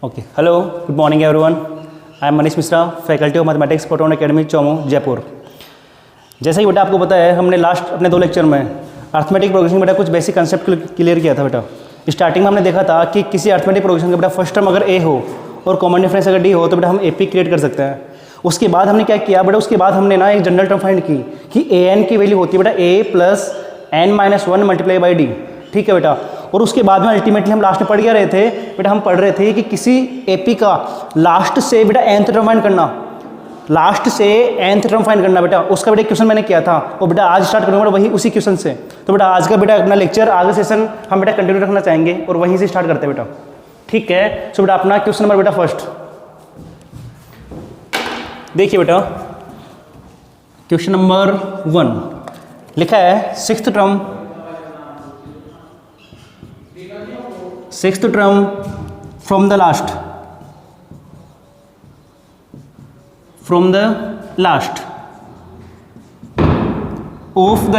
Okay, hello, good morning everyone. I am Manish Mishra, faculty of mathematics, proton academy, Chomu, Jaipur. जैसे कि बेटा आपको पता है, हमने लास्ट अपने 2 लेक्चर में अर्थमेटिक प्रोग्रेशन बेटा कुछ बेसिक कंसेप्ट क्लियर किया था बेटा। स्टार्टिंग में हमने देखा था कि किसी अर्थमेटिक प्रोग्रेशन का बेटा फर्स्ट टर्म अगर ए हो और कॉमन डिफरेंस अगर डी हो तो बेटा हम एपी क्रिएट कर सकते हैं। उसके बाद हमने क्या किया बेटा, उसके बाद हमने ना एक जनरल टर्म फाइंड की कि ए एन की वैल्यू होती है बेटा A plus N minus 1 multiply by D. ठीक है बेटा। और उसके बाद में अल्टीमेटली हम लास्ट में पढ़ क्या रहे थे बेटा, हम पढ़ रहे थे कि किसी एपी का लास्ट से बेटा nth टर्म फाइंड करना, लास्ट से nth टर्म फाइंड करना बेटा। उसका बेटा क्वेश्चन मैंने किया था और बेटा आज स्टार्ट करूँगा वही उसी क्वेश्चन से। तो बेटा आज का बेटा अपना लेक्चर आगे सेशन हम बेटा कंटिन्यू रखना चाहेंगे और वहीं से स्टार्ट करते हैं बेटा। ठीक है। सो बेटा अपना क्वेश्चन नंबर बेटा फर्स्ट देखिए बेटा, क्वेश्चन नंबर 1 लिखा है sixth term from the last of the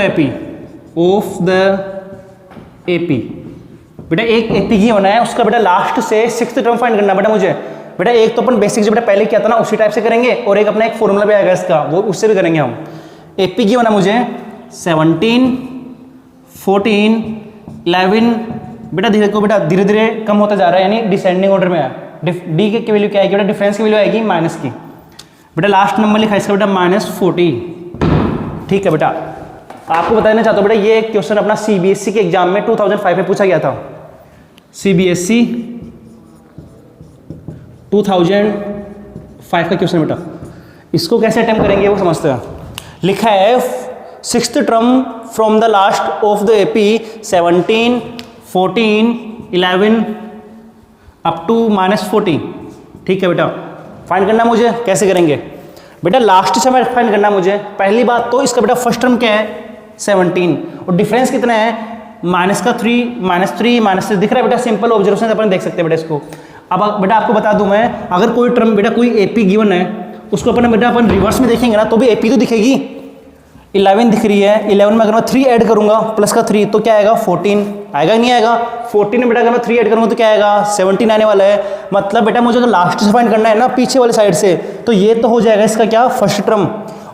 AP बेटा। एक एपी ही होना है, उसका बेटा लास्ट से सिक्स्थ टर्म फाइंड करना बेटा मुझे। बेटा एक तो अपन बेसिक जो बेटा पहले किया था ना उसी टाइप से करेंगे और एक अपना एक फॉर्मूला भी आएगा इसका, वो उससे भी करेंगे हम। एपी की होना मुझे 17, 14, 11 बेटा। धीरे धीरे कम होता जा रहा है, यानी डिसेंडिंग ऑर्डर में है। डी की वैल्यू क्या आएगी बेटा, डिफरेंस की वैल्यू आएगी माइनस की बेटा। लास्ट नंबर लिखा है इसका बेटा -40। ठीक है बेटा। आपको बताना चाहता हूँ बेटा, ये क्वेश्चन अपना सीबीएसई के एग्जाम में 2005 में पूछा गया था। सीबीएसई 2005 का क्वेश्चन बेटा। इसको कैसे अटेम्प्ट करेंगे वो समझते हैं। लिखा है sixth term from the last of the AP 17, 14, 11 up to -40। ठीक है बेटा। फाइंड करना मुझे, कैसे करेंगे बेटा, लास्ट से फाइंड करना मुझे। पहली बात तो इसका बेटा फर्स्ट टर्म क्या है 17 और डिफरेंस कितना है -3 दिख रहा है बेटा। सिंपल ऑब्जर्वेशन से अपन देख सकते हैं बेटा इसको। अब बेटा आपको बता दूं मैं, अगर कोई टर्म बेटा कोई एपी गिवन है उसको अपन रिवर्स में देखेंगे ना तो भी एपी तो दिखेगी। 11 दिख रही है, 11 में अगर मैं 3 ऐड करूंगा प्लस का 3 तो क्या आएगा 14 आएगा, नहीं आएगा। 14 में बेटा अगर मैं 3 ऐड करूंगा तो क्या आएगा 17 आने वाला है। मतलब बेटा मुझे अगर लास्ट से फाइंड करना है ना पीछे वाले साइड से, तो ये तो हो जाएगा इसका क्या फर्स्ट टर्म।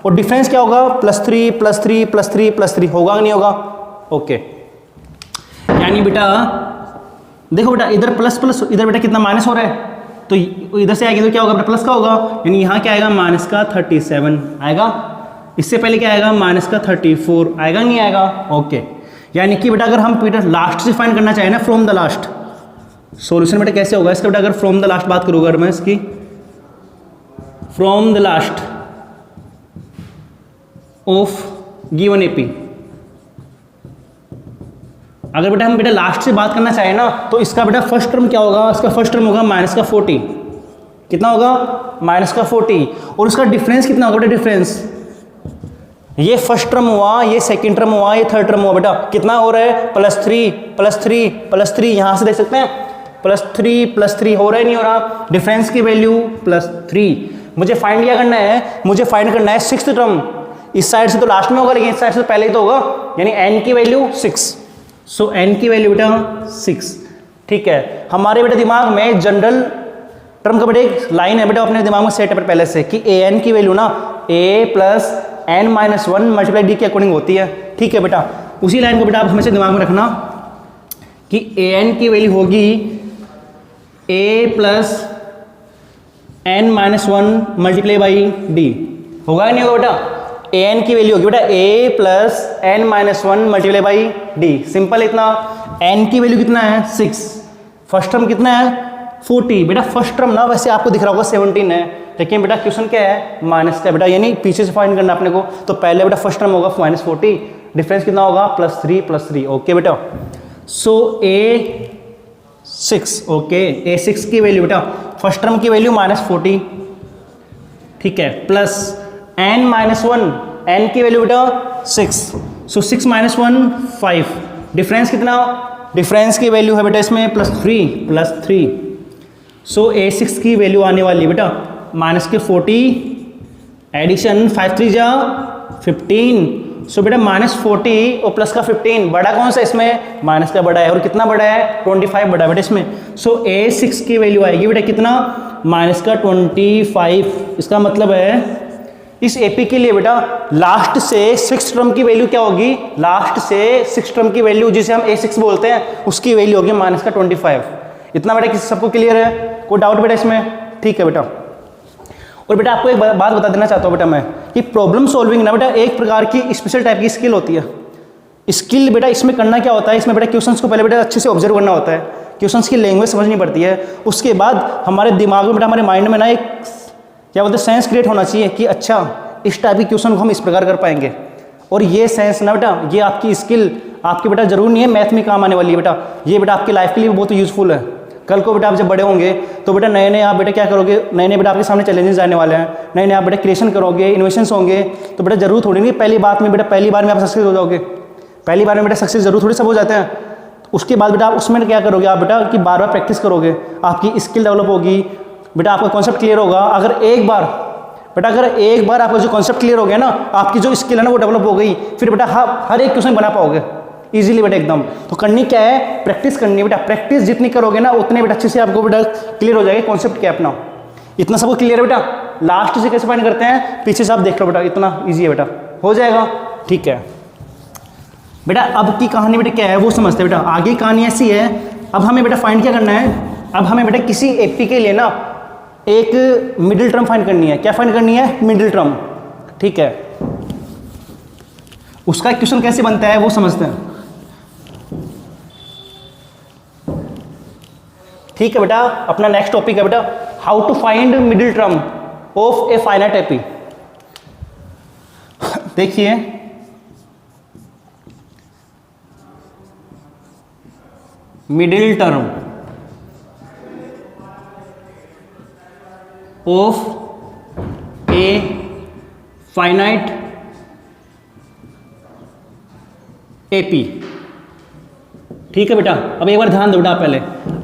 और डिफरेंस क्या होगा +3 +3 +3 +3 होगा नहीं होगा। ओके, यानी बेटा देखो बेटा इधर प्लस प्लस, इधर बेटा कितना माइनस हो रहा है, तो इधर से आएगा तो क्या होगा बेटा प्लस का होगा, यानी यहाँ क्या आएगा -37 आएगा। इससे पहले क्या आएगा -34 आएगा, नहीं आएगा। ओके, यानी कि बेटा अगर हम बेटा लास्ट से फाइंड करना चाहें ना फ्रॉम द लास्ट, सॉल्यूशन बेटा कैसे होगा इसका बेटा, अगर फ्रॉम द लास्ट बात करूँगा अगर मैं इसकी from the last of given AP, अगर बेटा हम बेटा लास्ट से बात करना चाहें ना तो इसका बेटा फर्स्ट टर्म क्या होगा, इसका फर्स्ट टर्म होगा -40। कितना होगा -40। और उसका डिफरेंस कितना होगा बेटा, डिफरेंस ये फर्स्ट टर्म हुआ, ये सेकंड टर्म हुआ, ये थर्ड टर्म हुआ बेटा। कितना हो रहा है +3 यहां से देख सकते हैं +3 हो रहा है, नहीं हो रहा। डिफरेंस की वैल्यू +3। मुझे फाइंड क्या करना है, मुझे फाइंड करना है सिक्स्थ टर्म। इस साइड से तो लास्ट में होगा लेकिन इस साइड से तो पहले ही तो होगा, यानी n की वैल्यू 6। सो n की वैल्यू बेटा 6। ठीक है। हमारे बेटा दिमाग में जनरल टर्म का बेटा एक लाइन है बेटा, अपने दिमाग में सेट है पहले से कि an की वैल्यू ना a plus n minus 1 multiply D के अकॉर्डिंग होती है। ठीक है बेटा, उसी लाइन को बेटा आप हमेशा दिमाग में रखना कि an की वैल्यू होगी a plus n minus 1 multiply by D. होगा नहीं होगा बेटा, an की वैल्यू होगी बेटा a plus n minus 1 multiply by D. Simple इतना। n की वैल्यू कितना है 6, फर्स्ट टर्म कितना है 40 बेटा। फर्स्ट टर्म ना वैसे आपको दिख रहा होगा 17 है, लेकिन बेटा क्वेश्चन क्या है माइनस का बेटा, यानी पीछे से फाइंड करना अपने को। तो पहले बेटा फर्स्ट टर्म होगा -40, डिफरेंस कितना होगा +3 ओके बेटा। सो A6 ओके, A6 की वैल्यू बेटा फर्स्ट टर्म की वैल्यू -40। ठीक है, प्लस n माइनस 1, n की वैल्यू बेटा 6। सो 6 - 1 5। डिफरेंस कितना, डिफरेंस की वैल्यू है बेटा इसमें +3। सो A6 की वैल्यू आने वाली बेटा -40 एडिशन 5 3 जा 15 सो बेटा -40 और प्लस का 15 बड़ा कौन सा इसमें, माइनस का बड़ा है, और कितना बड़ा है 25 बड़ा है बेटा इसमें। सो A6 की वैल्यू आएगी बेटा कितना, माइनस का 25। इसका मतलब है इस AP के लिए बेटा लास्ट से 6 टर्म की वैल्यू क्या होगी, लास्ट से 6 टर्म की वैल्यू जिसे हम A6 बोलते हैं उसकी वैल्यू होगी माइनस का 25। इतना बेटा किसी सबको क्लियर है, कोई डाउट बेटा इसमें? ठीक है बेटा। और बेटा आपको एक बात बता देना चाहता हूँ बेटा मैं कि प्रॉब्लम सॉल्विंग ना बेटा एक प्रकार की स्पेशल टाइप की स्किल होती है। स्किल बेटा इसमें करना क्या होता है, इसमें बेटा क्वेश्चंस को पहले बेटा अच्छे से ऑब्जर्व करना होता है, क्वेश्चंस की लैंग्वेज समझनी पड़ती है, उसके बाद हमारे दिमाग में बेटा हमारे माइंड में ना एक क्या बोलते हैं सेंस क्रिएट होना चाहिए कि अच्छा इस टाइप के क्वेश्चन को हम इस प्रकार कर पाएंगे। और ये सेंस ना बेटा ये आपकी स्किल आपकी बेटा जरूर नहीं है मैथ में काम आने वाली है बेटा, ये बेटा आपकी लाइफ के लिए बहुत यूजफुल है। कल को बेटा आप जब बड़े होंगे तो बेटा नए नए आप बेटा क्या करोगे, नए नए बेटा आपके सामने चैलेंजेस आने वाले हैं, नए नए आप बेटा क्रिएशन करोगे, इनोवेशंस होंगे, तो बेटा जरूर थोड़ी नहीं पहली बात में बेटा पहली बार में आप सक्सेस हो जाओगे, पहली बार में बेटा सक्सेस जरूर थोड़ी सब हो जाते हैं। उसके बाद बेटा आप उसमें क्या करोगे आप बेटा कि बार बार प्रैक्टिस करोगे, आपकी स्किल डेवलप होगी बेटा, आपका कॉन्सेप्ट क्लियर होगा। अगर एक बार आपका जो कॉन्सेप्ट क्लियर हो गया ना, आपकी जो स्किल है ना वो डेवलप हो गई, फिर बेटा हर एक क्वेश्चन बना पाओगे इजीली बेटा एकदम। तो करनी क्या है, प्रैक्टिस करनी है बेटा, प्रैक्टिस जितनी करोगे ना उतने बेटा अच्छे से आपको बेटा क्लियर हो जाएगा कॉन्सेप्ट क्या अपना। इतना सबको क्लियर है बेटा, लास्ट से कैसे फाइंड करते हैं पीछे से आप देख लो बेटा, इतना ईजी है बेटा, हो जाएगा। ठीक है बेटा, अब की कहानी बेटा क्या है वो समझते हैं बेटा। आगे की कहानी ऐसी है, अब हमें बेटा फाइंड क्या करना है, अब हमें बेटा किसी AP के लिए ना एक मिडिल टर्म फाइंड करनी है। क्या फाइंड करनी है, मिडिल टर्म। ठीक है, उसका क्वेश्चन कैसे बनता है वो समझते हैं। ठीक है बेटा, अपना नेक्स्ट टॉपिक है बेटा how to find middle term of a finite AP। देखिए middle term of a finite AP। ठीक है बेटा, अब एक बार ध्यान दो बेटा, पहले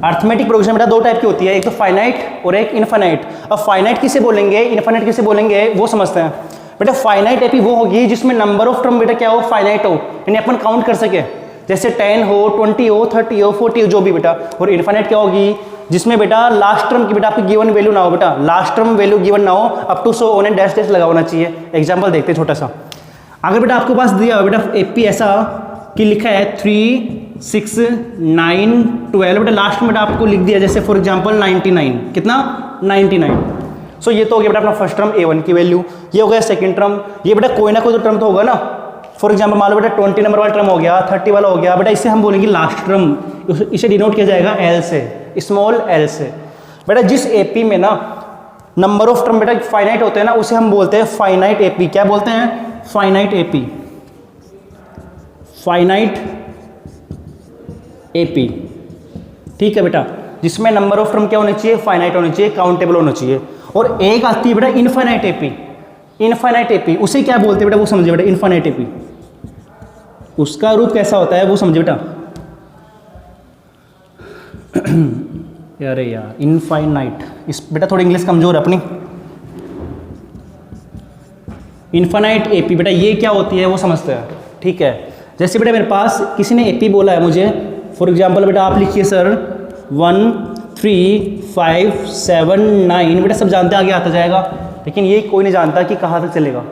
अर्थमेटिक प्रोग्रेशन बेटा दो टाइप की होती है, एक तो फाइनाइट और एक इनफाइनाइट। अब फाइनाइट किसे बोलेंगे, इनफाइनाइट किसे बोलेंगे वो समझते हैं बेटा। फाइनाइट AP वो होगी जिसमें नंबर ऑफ टर्म बेटा क्या हो, फाइनाइट हो, यानी अपन काउंट कर सके, जैसे 10 हो, 20 हो, 30 हो, 40 हो, जो भी बेटा। और इनफाइनाइट क्या होगी, जिसमें बेटा लास्ट टर्म की बेटा आपकी गिवन वैल्यू ना हो बेटा, लास्ट टर्म वैल्यू गिवन ना हो, up to 100 on end dash dash लगा होना चाहिए। एग्जांपल देखते हैं छोटा सा। अगर बेटा आपके पास दिया हो बेटा AP ऐसा कि लिखा है 3, 6, 9, 12 बेटा, लास्ट में बेटा आपको लिख दिया जैसे फॉर एग्जांपल 99, कितना 99। सो ये तो हो गया बेटा अपना फर्स्ट टर्म A1 की वैल्यू, ये हो गया सेकंड टर्म। ये बेटा कोई ना कोई तो टर्म तो होगा ना, फॉर एग्जांपल मान लो बेटा 20 नंबर वाला टर्म हो गया, 30 वाला हो गया बेटा, इसे हम बोलेंगे लास्ट टर्म, इसे डिनोट किया जाएगा L से, स्मॉल l से। बेटा जिस AP में ना नंबर ऑफ टर्म बेटा फाइनाइट होते हैं ना उसे हम बोलते हैं फाइनाइट AP। क्या बोलते हैं, फाइनाइट AP, फाइनाइट AP। ठीक है बेटा, जिसमें नंबर ऑफ टर्म क्या होने चाहिए, फाइनाइट होने चाहिए, काउंटेबल होना चाहिए। और एक आती है बेटा इनफाइनाइट AP। इनफाइनाइट AP उसे क्या बोलते हैं बेटा वो समझिए बेटा, इनफाइनाइट AP उसका रूप कैसा होता है वो समझिए बेटा। अरे यार इनफाइनाइट, इस बेटा थोड़ी इंग्लिश कमजोर है अपनी। इनफाइनाइट AP बेटा ये क्या होती है वो समझते हैं। ठीक है, जैसे बेटा मेरे पास किसी ने AP बोला है मुझे, फॉर एग्जांपल बेटा आप लिखिए सर 1, 3, 5, 7, 9 बेटा सब जानते हैं आगे आता जाएगा, लेकिन ये कोई नहीं जानता कि कहाँ तक चलेगा।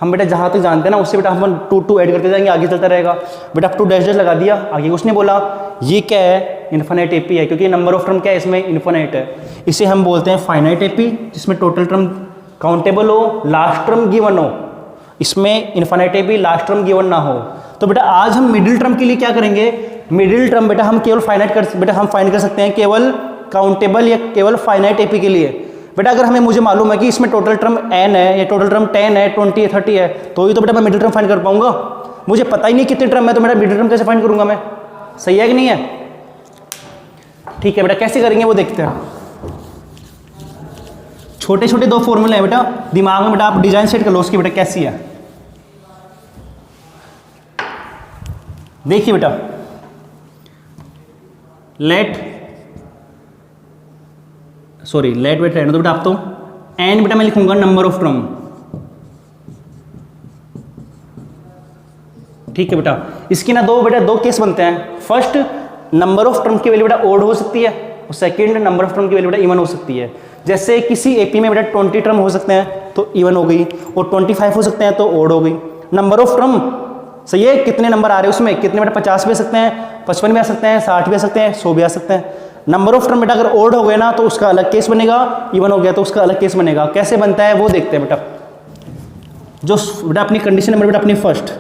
हम बेटा जहाँ तक जानते हैं ना उससे बेटा हम 2 ऐड करते जाएंगे, आगे चलता रहेगा बेटा। अप टू डैश डैश लगा दिया, आगे कुछ नहीं बोला। ये क्या है, इनफाइनाइट AP है, क्योंकि नंबर ऑफ टर्म क्या है इसमें, इनफाइनाइट है। इसे हम बोलते हैं फाइनाइट AP, जिसमें टोटल टर्म काउंटेबल हो, लास्ट टर्म गिवन हो। इसमें infinite AP last term given ना हो। तो बेटा आज हम मिडिल टर्म के लिए क्या करेंगे, मिडिल टर्म बेटा हम केवल हम फाइंड कर सकते हैं केवल काउंटेबल या केवल फाइनाइट AP के लिए। बेटा अगर हमें मुझे मालूम है कि इसमें टोटल टर्म n है या टोटल टर्म 10 है, 20 है, 30 है, तो ही तो बेटा मैं मिडिल टर्म फाइंड कर पाऊंगा। मुझे पता ही नहीं कितने टर्म है तो मेरा मिडिल टर्म कैसे फाइंड करूंगा मैं, सही है कि नहीं है। ठीक है बेटा, कैसे करेंगे वो देखते हैं। छोटे छोटे 2 फॉर्मूले हैं बेटा, दिमाग में बेटा आप डिजाइन सेट कर लो उसकी बेटा कैसी है। देखिए बेटा, लेट वेट रहने दो बेटा आप तो, एन बेटा मैं लिखूंगा नंबर ऑफ टर्म, ठीक है बेटा, इसकी ना दो केस बनते हैं। फर्स्ट, नंबर ऑफ टर्म की वैल्यू बेटा ओड हो सकती है, और सेकंड, नंबर ऑफ टर्म की वैल्यू बेटा इवन हो सकती है। जैसे किसी एपी में बेटा 20 टर्म हो सकते हैं तो इवन हो गई, और 25 हो सकते हैं तो ओड हो गई। नंबर ऑफ टर्म सही है, कितने नंबर आ रहे हैं उसमें, कितने बेटा 50 भी आ सकते हैं, 55 भी आ सकते हैं, 60 भी आ सकते हैं, 100 भी आ सकते हैं। नंबर ऑफ टर्म बेटा अगर ओड हो गए ना तो उसका अलग केस बनेगा, इवन हो गया तो उसका अलग केस बनेगा। कैसे बनता है वो देखते हैं बेटा। जो बेटा अपनी कंडीशन नंबर बेटा अपनी first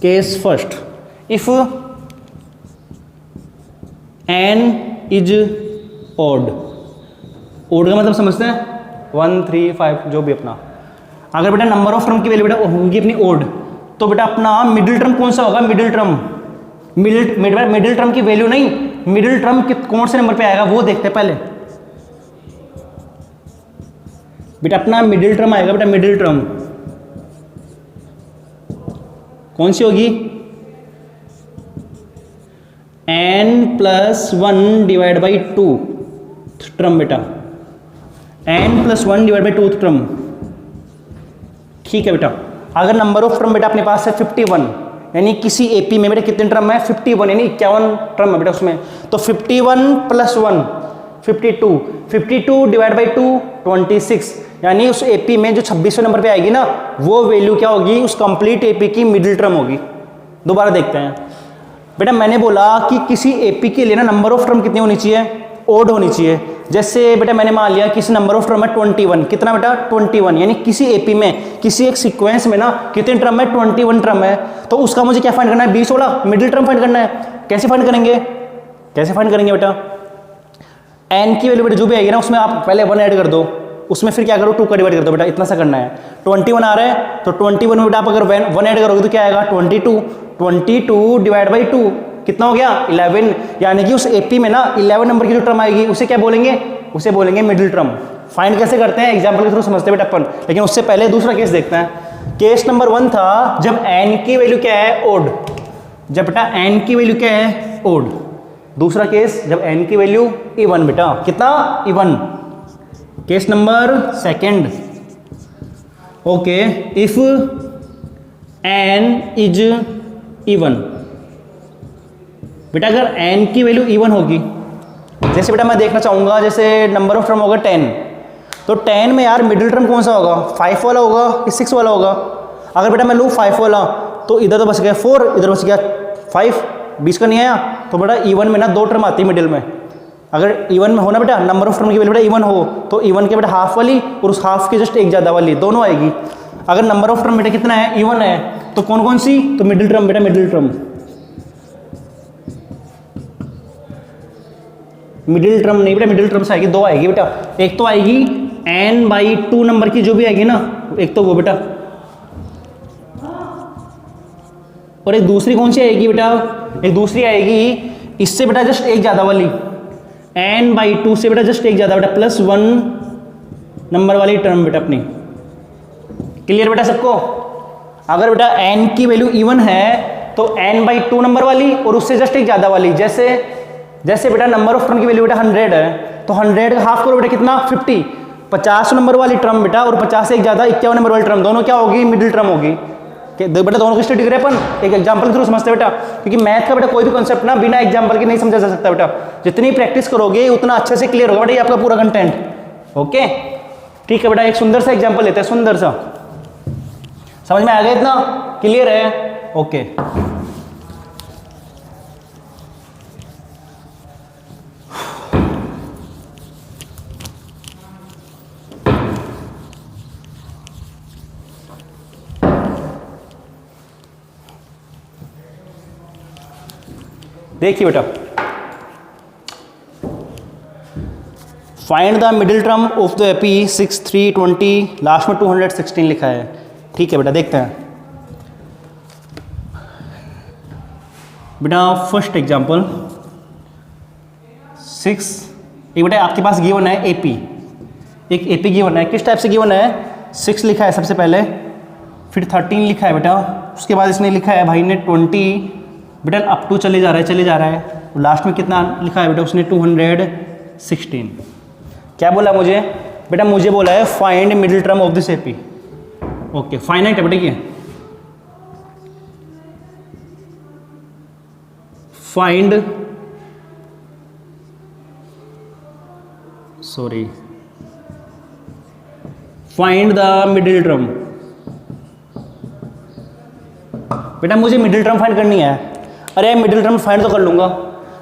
case, first if n is odd, odd का मतलब समझते हैं 1 3 5 जो भी अपना। अगर बेटा नंबर ऑफ टर्म की वैल्यू बेटा होगी अपनी ओड, तो बेटा अपना मिडिल टर्म कौन सा होगा, मिडिल टर्म, मिडिल टर्म की वैल्यू नहीं, मिडिल टर्म कौन से नंबर पे आएगा वो देखते हैं पहले। बेटा अपना मिडिल टर्म आएगा, बेटा मिडिल टर्म कौन सी होगी, n+1 डिवाइड बाई 2 टर्म बेटा, n+1 डिवाइड बाई 2 टर्म। ठीक है बेटा, अगर नंबर ऑफ टर्म बेटा अपने पास है 51, यानी किसी एपी में बेटा कितने टर्म है 51, यानी 51 टर्म है बेटा उसमें, तो 51 + 1 52, 52 डिवाइड बाई 2 26, यानी उस एपी में जो 26वें नंबर पे आएगी ना वो वैल्यू क्या होगी, उस कंप्लीट एपी की मिडिल टर्म होगी। दोबारा देखते हैं बेटा, मैंने बोला कि किसी एपी के लिए ना नंबर ऑफ टर्म कितनी होनी चाहिए, ओड होनी चाहिए। जैसे बेटा मैंने मान लिया किसी नंबर ऑफ टर्म है 21, कितना बेटा 21, यानी किसी एपी में किसी एक सीक्वेंस में ना कितने टर्म है 21 टर्म है, तो उसका मुझे क्या फाइंड करना है, 20 वाला मिडिल टर्म फाइंड करना है। कैसे फाइंड करेंगे, कैसे फाइंड करेंगे बेटा, एन की वैल्यू बेटा जो भी आएगी ना उसमें आप पहले 1 ऐड कर दो, उसमें फिर क्या करो 2 का डिवाइड कर दो बेटा, इतना सा करना है। 21 आ रहा है तो 21 में बेटा आप अगर 1 ऐड करोगे तो क्या आएगा 22, 22 डिवाइड बाई 2 कितना हो गया 11, यानी कि उस एपी में ना 11 नंबर की जो टर्म आएगी उसे क्या बोलेंगे, उसे बोलेंगे मिडिल टर्म। फाइंड कैसे करते हैं, एग्जांपल के थ्रू समझते हैं बेटा अपन, लेकिन उससे पहले दूसरा केस देखते हैं। केस नंबर 1 था जब n की वैल्यू क्या है ओड, जब बेटा n की वैल्यू क्या है ओड। दूसरा केस जब n की वैल्यू इवन, बेटा कितना even. Case number second, okay, if n is even, बेटा अगर n की वैल्यू इवन होगी, जैसे बेटा मैं देखना चाहूंगा जैसे नंबर ऑफ टर्म होगा 10, तो 10 में यार मिडिल टर्म कौन सा होगा, 5 वाला होगा कि 6 वाला होगा। अगर बेटा मैं लूँ 5 वाला तो इधर तो बच गया 4, इधर बच गया 5, 20 का नहीं आया, तो बेटा इवन में ना 2 टर्म आती है मिडिल में। अगर इवन में हो ना बेटा नंबर ऑफ टर्म की वैल्यू बेटा इवन हो तो इवन के बेटा हाफ वाली और उस हाफ की जस्ट एक ज़्यादा वाली दोनों आएगी। अगर नंबर ऑफ टर्म बेटा कितना है इवन है तो कौन कौन सी, तो मिडिल टर्म बेटा मिडिल टर्म, मिडिल टर्म नहीं बेटा मिडिल टर्म से आएगी 2 आएगी बेटा, एक तो आएगी n/2 नंबर की जो भी आएगी ना, एक तो वो बेटा, और एक दूसरी कौन सी आएगी बेटा, एक दूसरी आएगी इससे बेटा जस्ट एक ज़्यादा वाली, n/2 से बेटा जस्ट एक ज़्यादा बेटा +1 नंबर वाली टर्म बेटा अपनी। क्लियर बेटा सबको। अगर बेटा n की वैल्यू इवन है तो n/2 नंबर वाली और उससे जस्ट एक ज़्यादा वाली, जैसे बेटा नंबर ऑफ टर्म की वैल्यू बेटा 100 है तो 100 का हाफ करो बेटा कितना 50, 50 नंबर वाली टर्म बेटा और 50 से एक ज़्यादा 51 नंबर वाली टर्म, दोनों क्या होगी मिडिल टर्म होगी। बेटा दोनों की स्टडी करें अपन, एक एग्जांपल के थ्रू समझते हैं बेटा, क्योंकि मैथ का बेटा कोई भी कॉन्सेप्ट ना बिना एग्जांपल के नहीं समझा जा सकता बेटा। जितनी प्रैक्टिस करोगे उतना अच्छे से क्लियर होगा बेटा ये आपका पूरा कंटेंट। ओके ठीक है बेटा, एक सुंदर सा एग्जाम्पल लेते हैं, सुंदर सा, समझ में आ गया इतना, क्लियर है। ओके देखिए बेटा, find the middle term of the AP 6 3 20, last में 216 लिखा है। ठीक है बेटा, देखते हैं बेटा। फर्स्ट एग्जांपल 6, एक बेटा आपके पास गिवन है एपी, एक एपी गिवन है, किस टाइप से गिवन है, 6 लिखा है सबसे पहले, फिर 13 लिखा है बेटा, उसके बाद इसने लिखा है भाई ने 20 बेटा अप टू चले जा रहा है, लास्ट में कितना लिखा है बेटा उसने 216। क्या बोला मुझे बेटा, मुझे बोला है find middle term of this AP. Okay finite है बेटा, ये फाइंड द मिडिल टर्म। बेटा मुझे मिडिल टर्म फाइंड करनी है। अरे मिडिल टर्म फाइंड तो कर लूंगा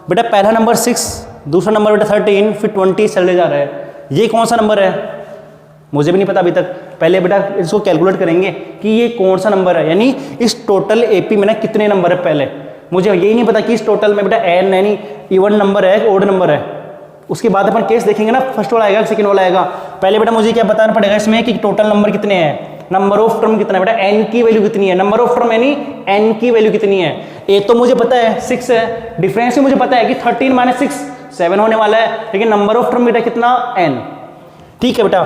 बेटा। पहला नंबर 6, दूसरा नंबर बेटा 13, फिर 20 चले जा रहा है। ये कौन सा नंबर है मुझे भी नहीं पता अभी तक। पहले बेटा इसको कैलकुलेट करेंगे कि ये कौन सा नंबर है, यानी इस टोटल एपी में ना कितने नंबर है। पहले मुझे यही नहीं पता कि इस टोटल में बेटा एन यानी इवन नंबर है ओड नंबर है। उसके बाद अपन केस देखेंगे ना, फर्स्ट वाला आएगा सेकंड वाला आएगा। पहले बेटा मुझे क्या बताना पड़ेगा इसमें कि टोटल नंबर कितने हैं, नंबर ऑफ टर्म कितना है बेटा, एन की वैल्यू कितनी है। नंबर ऑफ टर्म यानी एन की वैल्यू कितनी है। एक तो मुझे पता है 6 है, डिफरेंस में मुझे पता है कि 13 माइनस 6 7 होने वाला है, लेकिन नंबर ऑफ टर्म बेटा कितना n। ठीक है बेटा,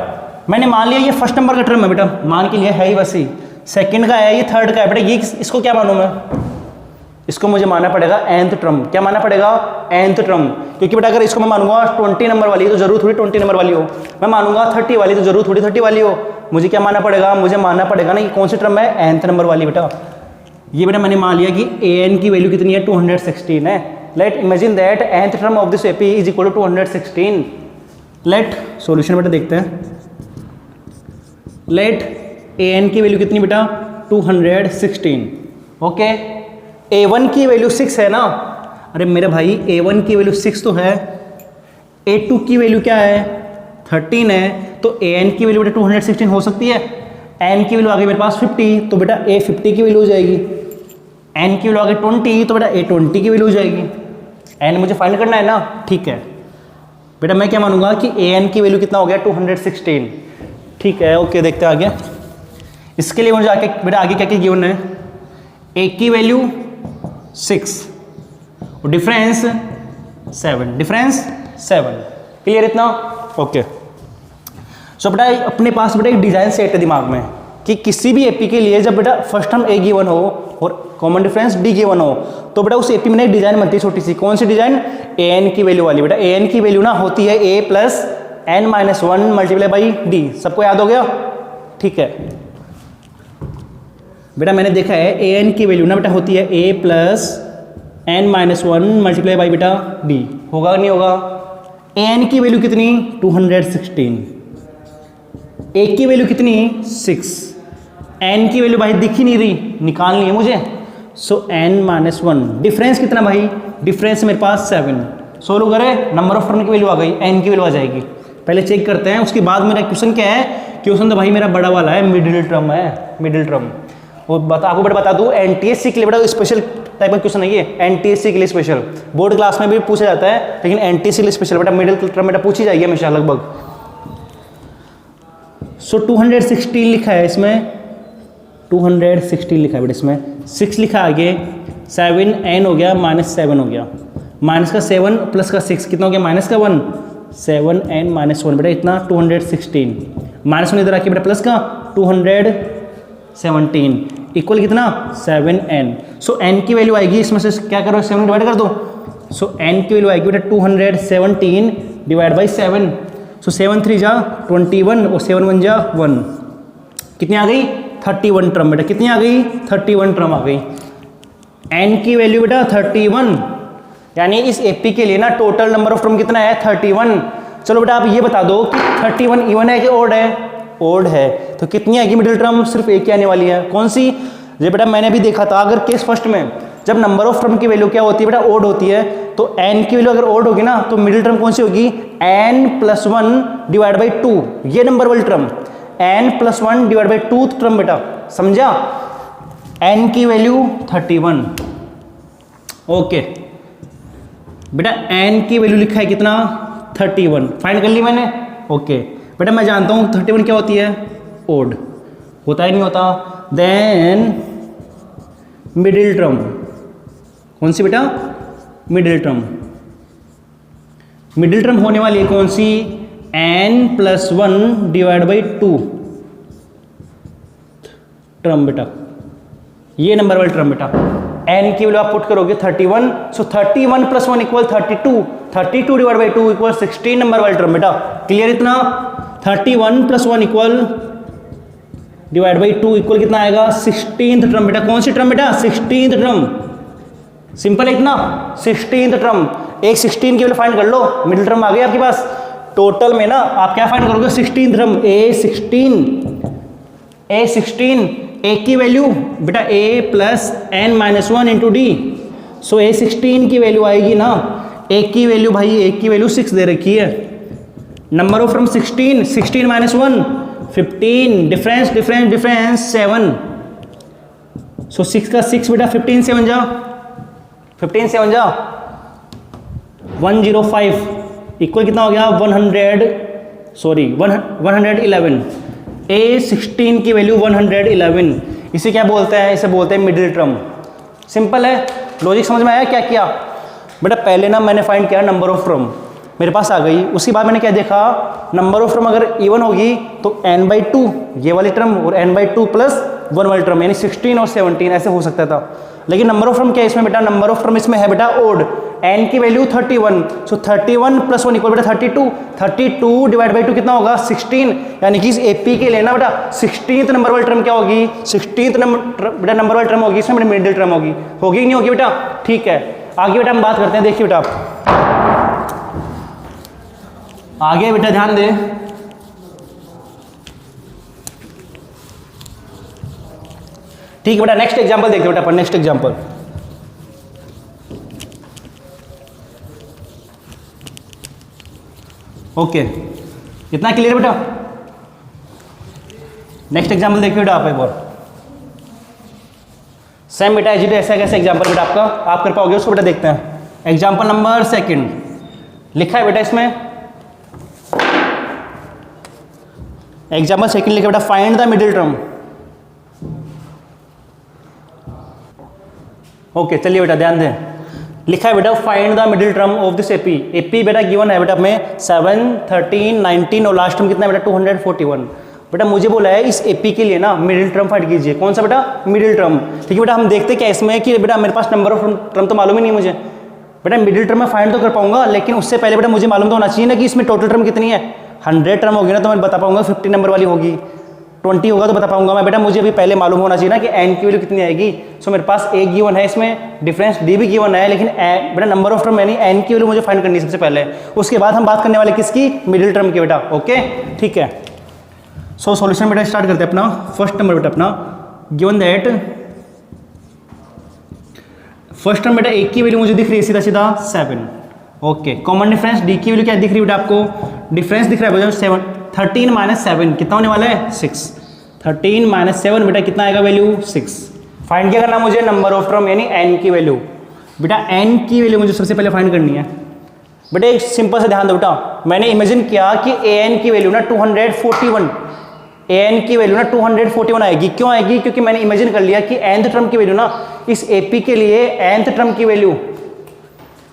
मैंने मान लिया ये फर्स्ट नंबर का टर्म है बेटा, मान के लिए है ही वैसे ही। सेकंड का है, ये थर्ड का है बेटा। ये इसको क्या मानूं मैं, इसको मुझे मानना पड़ेगा nth टर्म। क्या मानना पड़ेगा, nth टर्म। क्योंकि बेटा अगर इसको मैं मानूंगा 20 नंबर वाली तो जरूर थोड़ी 20 नंबर वाली हो, मैं मानूंगा 30 वाली तो जरूर थोड़ी 30 वाली हो। मुझे क्या मानना पड़ेगा, मुझे मानना पड़ेगा ना कि कौन सी टर्म है, nth नंबर वाली बेटा। ये बेटा मैंने मान लिया कि an की वैल्यू कितनी है 216 है। Let imagine that nth term of this AP is equal to 216। Let solution बेटा देखते हैं। लेट an की वैल्यू कितनी बेटा 216। ओके, a1 की वैल्यू 6 है ना। अरे मेरे भाई a1 की वैल्यू 6 तो है, a2 की वैल्यू क्या है 13 है, तो an की वैल्यू बेटा 216 हो सकती है। n की वैल्यू आ गई मेरे पास 50, तो बेटा a 50 की वैल्यू हो जाएगी। n की वैल्यू आ गई 20, तो बेटा a 20 की वैल्यू हो जाएगी। n मुझे फाइंड करना है ना, ठीक है बेटा। मैं क्या मानूंगा कि an की वैल्यू कितना हो गया 216। ठीक है, ओके देखते हैं आगे। इसके लिए मुझे आगे बेटा आगे क्या क्या गिवन है, a की वैल्यू 6 और डिफरेंस 7, डिफरेंस 7। क्लियर इतना, ओके। सो बेटा अपने पास बेटा एक डिजाइन सेट है दिमाग में कि किसी भी एपी के लिए जब बेटा फर्स्ट टर्म a गिवन हो और कॉमन डिफरेंस d गिवन हो, तो बेटा उस एपी में एक डिजाइन बनती है छोटी सी। कौन सी डिजाइन, an की वैल्यू वाली। बेटा an की वैल्यू ना होती है a plus n minus 1 multiply by d। सबको याद हो गया, ठीक है बेटा। मैंने देखा है an की वैल्यू ना बेटा होती है a plus n minus 1 multiply by बेटा d। होगा नहीं होगा। an की वैल्यू कितनी 216, a की वैल्यू कितनी 6, n की वैल्यू भाई दिख ही नहीं रही, निकालनी है मुझे। सो n माइनस 1, डिफरेंस कितना भाई, डिफरेंस मेरे पास 7। सोल्व करें, नंबर ऑफ टर्म की वैल्यू आ गई, n की वैल्यू आ जाएगी। पहले चेक करते हैं, उसके बाद मेरा क्वेश्चन क्या है। क्वेश्चन तो भाई मेरा बड़ा वाला है, मिडिल टर्म है, मिडिल टर्म। वो आपको बेटा बता दूं एनटीएससी के लिए बेटा स्पेशल टाइप का क्वेश्चन है ये, एनटीएससी के लिए स्पेशल। बोर्ड क्लास में भी पूछा जाता है, लेकिन एनटीएससी के लिए स्पेशल बेटा मिडिल टर्म बेटा पूछी जाएगी हमेशा लगभग। सो 216 लिखा है इसमें, 216 लिखा है बेटा इसमें, 6 लिखा आगे, 7n हो गया माइनस 7 हो गया, माइनस का 7 प्लस का 6 कितना हो गया माइनस का 1, 7n माइनस 1 बेटा इतना 216। माइनस 1 इधर आके बेटा प्लस का 217 इक्वल कितना 7n। सो n की वैल्यू आएगी इसमें से क्या करो 7 डिवाइड कर दो। सो n की वैल्यू आएगी बेटा 217 डिवाइड बाई 7। सो 7 3 जा 21 और 7 1 जा 1, कितनी आ गई 31 टर्म बेटा। कितनी आ गई 31 टर्म आ गई। n की वैल्यू बेटा 31, यानी इस एपी के लिए ना टोटल नंबर ऑफ टर्म कितना है 31। चलो बेटा आप ये बता दो कि 31 इवन है कि ओड है, ओड है, तो कितनी आएगी मिडिल टर्म, सिर्फ एक ही आने वाली है। कौन सी, ये बेटा मैंने भी देखा था, अगर केस फर्स्ट में जब नंबर ऑफ टर्म की वैल्यू क्या होती है बेटा ओड होती है, तो n की वैल्यू अगर ओड होगी ना तो मिडिल टर्म कौन सी होगी n प्लस 1 डिवाइड बाई 2, ये नंबर वाली term n plus 1 divide by 2 term बेटा, समझा। n की वैल्यू 31, ओके बेटा n की वैल्यू लिखा है कितना 31, फाइंड कर ली मैंने, ओके बेटा। मैं जानता हूँ 31 क्या होती है ओड, होता ही नहीं होता। देन मिडिल टर्म कौन सी बेटा, मिडिल टर्म, मिडिल टर्म होने वाली है कौन सी n plus 1 divide by 2 term बेटा, ये नंबर वाली टर्म बेटा। n की वैल्यू आप पुट करोगे 31, सो 31 plus 1 equal 32, 32 divide by 2 equal 16 number वाली टर्म बेटा। क्लियर इतना, 31 plus 1 equal divide by 2 equal कितना आएगा 16th टर्म बेटा। कौन सी टर्म बेटा 16th टर्म, सिंपल है इतना। 16th टर्म, एक 16 की वैल्यू फाइंड कर लो, मिडिल टर्म आ गई आपके पास। टोटल में ना आप क्या फाइंड करोगे, 16th टर्म, A16 ए की वैल्यू बेटा a plus N minus one into d. So A16 की वैल्यू आएगी ना, ए की वैल्यू भाई, ए की वैल्यू 6 दे रखी है। Number of from 16 minus 1 15, difference difference difference 7। सो 6 का 6 बेटा 15 7 जा 105 इक्वल कितना हो गया 111। A16 की वैल्यू 111, इसे क्या बोलते हैं, इसे बोलते हैं मिडिल टर्म। सिंपल है, लॉजिक समझ में आया क्या किया बेटा। पहले ना मैंने फाइंड किया नंबर ऑफ टर्म, मेरे पास आ गई। उसके बाद मैंने क्या देखा, नंबर ऑफ टर्म अगर इवन होगी तो n/2 ये वाली टर्म और n/2 प्लस 1 वाली टर्म, यानी 16 और 17 ऐसे हो सकता था। लेकिन नंबर ऑफ टर्म क्या है इसमें बेटा, नंबर ऑफ टर्म इसमें है बेटा ओड। n की वैल्यू 31, सो 31 प्लस 1 इक्वल बेटा 32 डिवाइड बाई 2 कितना होगा 16। यानी कि इस AP के लिए ना बेटा 16th नंबर वाली टर्म क्या होगी, 16th बेटा नंबर वाली टर्म होगी, इसमें बेटा मिडिल टर्म होगी कि नहीं होगी बेटा। ठीक है, आगे बेटा हम बात करते हैं। देखिए बेटा आप आगे बेटा ध्यान दें, ठीक है बेटा। नेक्स्ट एग्जांपल देखते बेटा अपन, नेक्स्ट एग्जांपल। ओके, इतना क्लियर बेटा। नेक्स्ट एग्जांपल देखिए बेटा आप एक बार। सेम बेटा एजिट ऐसा कैसे एग्जांपल बेटा आपका आप कर पाओगे उसको बेटा देखते हैं। एग्जांपल नंबर 2 लिखा है बेटा इसमें, एग्जांपल 2 लिखा बेटा, find the middle term. Okay चलिए बेटा ध्यान दें, लिखा है बेटा find the middle term of this AP बेटा गिवन है बेटा में 7 13 19 और लास्ट टर्म कितना है बेटा 241। बेटा मुझे बोला है इस एपी के लिए ना मिडिल टर्म फाइंड कीजिए। कौन सा बेटा, मिडिल टर्म। ठीक है बेटा, हम देखते क्या इसमें कि बेटा मेरे पास नंबर ऑफ टर्म तो मालूम ही नहीं मुझे बेटा। मिडिल टर्म में फाइंड तो कर पाऊंगा, लेकिन उससे पहले बेटा मुझे मालूम तो होना चाहिए ना कि इसमें टोटल टर्म कितनी है। 100 टर्म होगी ना तो मैं बता पाऊंगा, 50 नंबर वाली होगी, 20 होगा तो बता पाऊंगा मैं। बेटा मुझे अभी पहले मालूम होना चाहिए ना कि n की वैल्यू कितनी आएगी। सो मेरे पास a गिवन है, इसमें डिफरेंस d भी गिवन है, लेकिन बेटा नंबर ऑफ टर्म यानी n की वैल्यू मुझे फाइंड करनी है सबसे पहले। उसके बाद हम बात करने वाले किसकी, मिडिल टर्म की बेटा। ओके ठीक है, सो सॉल्यूशन बेटा स्टार्ट करते हैं अपना। फर्स्ट नंबर बेटा अपना गिवन दैट, फर्स्ट टर्म बेटा a की वैल्यू मुझे दिख रही है सीधा सीधा 7। ओके, कॉमन डिफरेंस d की वैल्यू क्या दिख रही है बेटा आपको, डिफरेंस दिख रहा है 7 13 माइनस 7 कितना होने वाला है 6। 13 माइनस 7 बेटा कितना आएगा वैल्यू 6। फाइंड क्या करना मुझे, नंबर ऑफ टर्म यानी n की वैल्यू। बेटा n की वैल्यू मुझे सबसे पहले फाइंड करनी है। बेटा एक सिंपल से ध्यान दो बेटा, मैंने इमेजिन किया कि an की वैल्यू ना 241, an की वैल्यू ना 241 आएगी। क्यों आएगी, क्योंकि मैंने इमेजिन कर लिया कि nth टर्म की वैल्यू ना इस AP के लिए nth टर्म की वैल्यू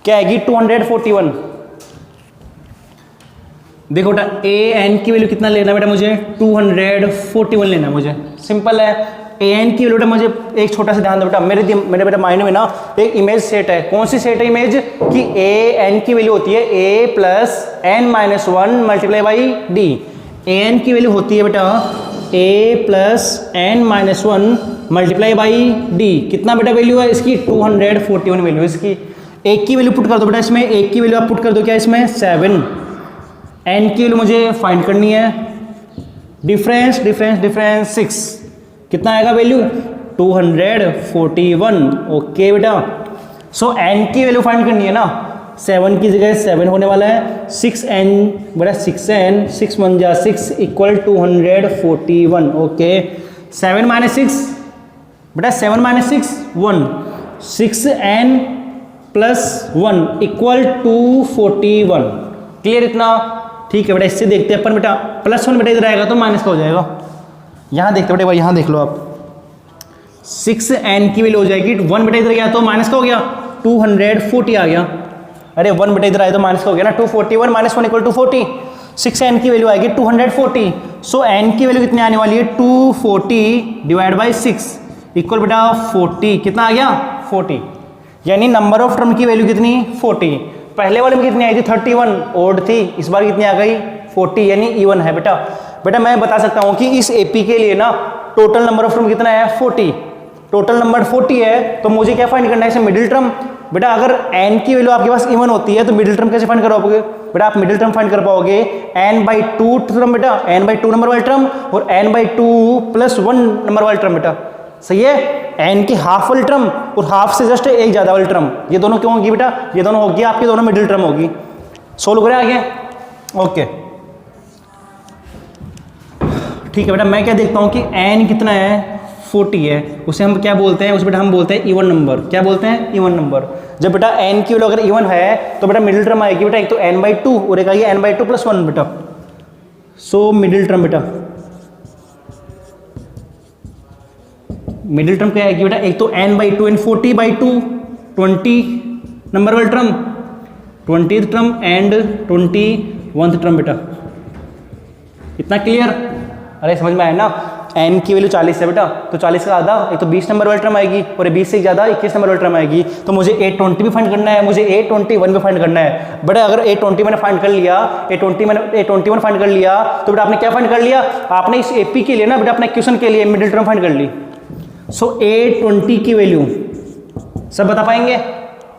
क्या आएगी 241। देखो बेटा an की वैल्यू कितना लेना है बेटा मुझे 241 लेना है मुझे। सिंपल है, an की वैल्यू बेटा मुझे एक छोटा सा ध्यान दो बेटा, मेरे बेटा माइंड में ना एक इमेज सेट है। कौन सी सेट है इमेज, कि an की वैल्यू होती है a plus n minus 1 multiply by D. an की वैल्यू होती है बेटा a plus n minus 1 multiply by D. कितना बेटा वैल्यू है इसकी 241 वैल्यू इसकी। एक की वैल्यू पुट कर दो बेटा इसमें, एक की वैल्यू आप पुट कर दो क्या इसमें 7। n की वैल्यू मुझे फाइंड करनी है, डिफरेंस डिफरेंस डिफरेंस 6 कितना आएगा वैल्यू 241। ओके बेटा, सो n की वैल्यू फाइंड करनी है ना, 7 की जगह 7 होने वाला है, 6n बेटा 6n 6 1 जा 6 इक्वल 241। ओके 7 माइनस 6 बेटा 7 minus 6 1, 6n plus 1 equal 241। Clear इतना, ठीक है बेटा। इससे देखते हैं अपन बेटा, +1 बेटा इधर आएगा तो माइनस का हो जाएगा। यहाँ देखते बेटा, यहाँ देख लो आप, 6n की वैल्यू हो जाएगी 1 बेटा इधर गया तो माइनस का हो गया 240 आ गया। अरे 1 बेटा इधर आया तो माइनस का हो गया ना 241 माइनस 1 इक्वल 240। 6n की वैल्यू आएगी 240। सो n की वैल्यू कितनी आने वाली है 240 डिवाइड बाई 6 इक्वल बेटा 40। कितना आ गया 40, यानी नंबर ऑफ टर्म की वैल्यू कितनी 40। पहले वाले में कितनी आई थी 31 ओड थी, इस बार कितनी आ गई 40 यानी इवन है बेटा। बेटा मैं बता सकता हूँ कि इस AP के लिए ना टोटल नंबर ऑफ टर्म कितना है 40। टोटल नंबर 40 है, तो मुझे क्या फाइंड करना है, इसे मिडिल टर्म। बेटा अगर n की वैल्यू आपके पास इवन होती है तो मिडिल टर्म कैसे फाइंड कर पाओगे? बेटा आप मिडिल टर्म फाइंड कर पाओगे n/2 टर्म, बेटा n/2 नंबर वाली टर्म और n/2 + 1 नंबर वाली टर्म। बेटा सही है, n की हाफ वाली टर्म और हाफ से जस्ट एक ज़्यादा वाली टर्म, ये दोनों क्यों होगी बेटा? ये दोनों होगी आपकी दोनों मिडिल टर्म होगी। सोल्व करें आगे? ओके ठीक है बेटा, मैं क्या देखता हूँ कि n कितना है, 40 है, उसे हम क्या बोलते हैं, उसे बेटा हम बोलते हैं इवन नंबर। क्या बोलते हैं? Even number. जब बेटा n की वैल्यू अगर इवन है तो बेटा मिडिल टर्म आएगी बेटा एक तो n/2 और एक आएगी n/2 + 1 बेटा। सो मिडिल टर्म बेटा, मिडिल टर्म क्या आएगी बेटा? एक तो n/2 एंड 40/2 20 नंबर वाली term, 20th term and 21th term बेटा। इतना क्लियर? अरे समझ में आया ना? n की वैल्यू 40 है बेटा, तो 40 का आधा एक तो 20 नंबर वाली टर्म आएगी और 20 से ज़्यादा 21 नंबर वाली टर्म आएगी। तो मुझे A20 भी फाइंड करना है, मुझे A21 भी फाइंड करना है। बेटा अगर A20 मैंने फाइंड कर लिया, A21 फाइंड कर लिया, तो बेटा आपने क्या फाइंड कर लिया? आपने इस AP के लिए ना बेटा अपने इक्वेशन के लिए मिडिल टर्म फाइंड कर ली। सो A20 की वैल्यू सब बता पाएंगे?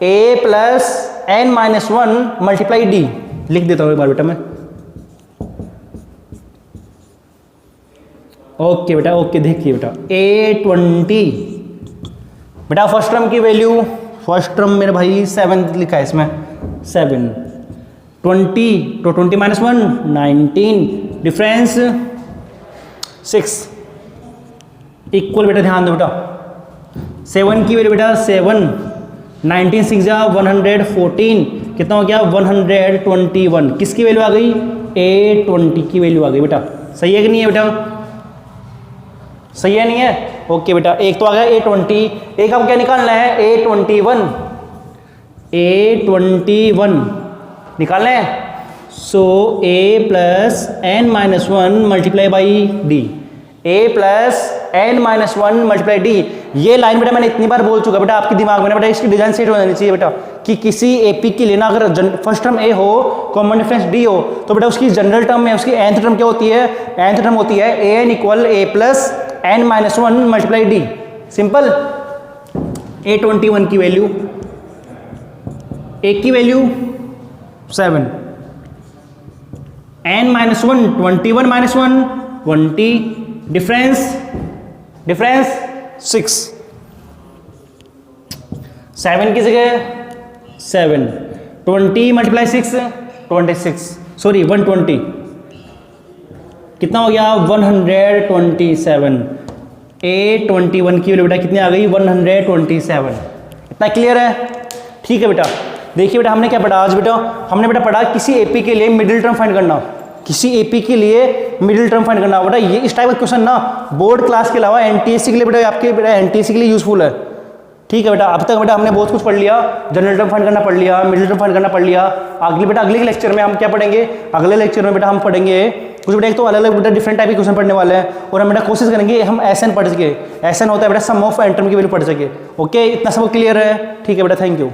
A + n-1 × D लिख देता हूँ एक बार बेटा मैं। ओके बेटा, ओके देखिए बेटा A20 बेटा फर्स्ट टर्म की वैल्यू, फर्स्ट टर्म मेरे भाई 7 लिखा है इसमें, 7 20 तो 20 - 1 19 डिफरेंस 6 इक्वल बेटा। ध्यान दो बेटा 7 की वैल्यू बेटा 7 19 6 जा 114 कितना हो गया 121। किसकी वैल्यू आ गई? A20 की वैल्यू आ गई बेटा। सही है कि नहीं है बेटा? सही है नहीं है? ओके बेटा, एक तो आ गया A20, एक अब क्या निकालना है? A21 निकालना है। सो A + n-1 × D, A + n-1 × D। ये लाइन बेटा मैंने इतनी बार बोल चुका बेटा आपके दिमाग में ना बेटा, इसकी डिजाइन सेट हो जानी चाहिए बेटा कि किसी AP की लेना अगर फर्स्ट टर्म A हो, कॉमन डिफरेंस D हो, तो बेटा उसकी जनरल टर्म में उसकी nth टर्म क्या होती है? nth टर्म होती है an = A + n-1 × D। Simple. A21 की वैल्यू, एक की वैल्यू 7, n-1 21 - 1 20 डिफरेंस 6, 7 की जगह 7 20 × 6 26, सॉरी 120 कितना हो गया 127। A21 की वैल्यू बेटा कितनी आ गई 127। इतना क्लियर है? ठीक है बेटा, देखिए बेटा हमने क्या पढ़ा आज बेटा? हमने बेटा पढ़ा किसी AP के लिए मिडिल टर्म फाइंड करना, किसी AP के लिए मिडिल टर्म फाइंड करना। बेटा ये इस टाइप का क्वेश्चन ना बोर्ड क्लास के अलावा NTSC के लिए बेटा आपके बेटा NTSC के लिए यूजफुल है। ठीक है बेटा, अब तक बेटा हमने बहुत कुछ पढ़ लिया, जनरल टर्म फाइंड करना पढ़ लिया, मिडिल टर्म फाइंड करना पढ़ लिया। अगले लेक्चर में हम क्या पढ़ेंगे? अगले लेक्चर में बेटा हम पढ़ेंगे कुछ बेटा एक तो अलग अलग बेटा डिफरेंट टाइप के क्वेश्चन पढ़ने वाले हैं और हम बेटा कोशिश करेंगे हम SN पढ़ सके। SN होता है बेटा सम ऑफ एंड टर्म की वैल्यू पढ़ सके। ओके, इतना सब क्लियर है? ठीक है बेटा, थैंक यू।